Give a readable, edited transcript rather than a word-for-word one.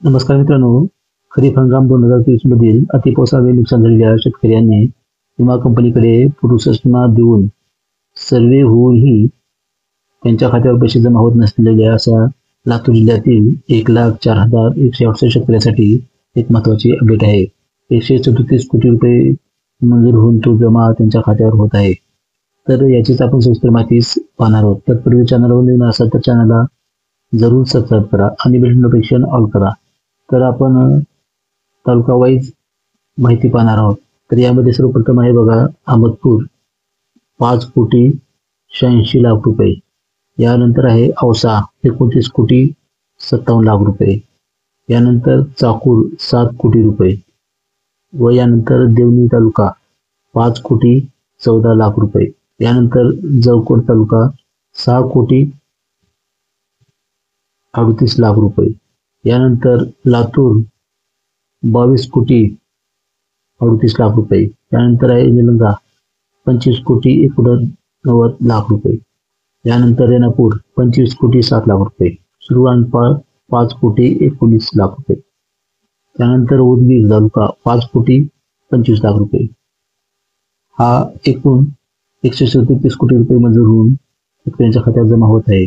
नमस्कार मित्रांनो, खरीप हंगाम 2023 मधील अतिपावसामुळे नुकसान झालेल्या शेतकऱ्यांनी विमा कंपनीकडे पूर्वसूचना देऊन सर्वे होऊनही त्यांच्या खात्यावर पैसे जमा होत नसलेल्या अशा लातूर जिल्ह्यातील 1,04,168 शेतकऱ्यासाठी एक महत्वाची अपडेट आहे. 137 कोटी रुपये मंजूर होऊन तो जमा त्यांच्या खात्यावर होत आहे. तर याचीच आपण सविस्तर माहिती पाहणार आहोत. तत्पूर्वी चॅनलवर नवीन असाल तर चॅनलला जरूर सबस्क्राईब करा आणि बेल नोटिफिकेशन ऑल करा. तर आपण तालुका वाईज माहिती पाहणार आहोत. तर यामध्ये सर्वप्रथम आहे बघा अहमदपूर 5,86,00,000 रुपये. यानंतर आहे औसा 29,57,00,000 रुपये. यानंतर चाकूर 7 कोटी रुपये व यानंतर देवणी तालुका 5,14,00,000 रुपये. यानंतर जवकोट तालुका 6,38,00,000 रुपये. यानंतर लातूर 22,38,00,000 रुपये. यानंतर आहे निलंगा 25,89,00,000 रुपये. यानंतर रेणापूर 25,07,00,000 रुपये. सुरवानपाळ 5,19,00,000 रुपये. त्यानंतर उदगीर तालुका 5,25,00,000 रुपये. हा एकूण 137 कोटी रुपये मंजूर होऊन शेतकऱ्यांच्या खात्यात जमा होत आहे.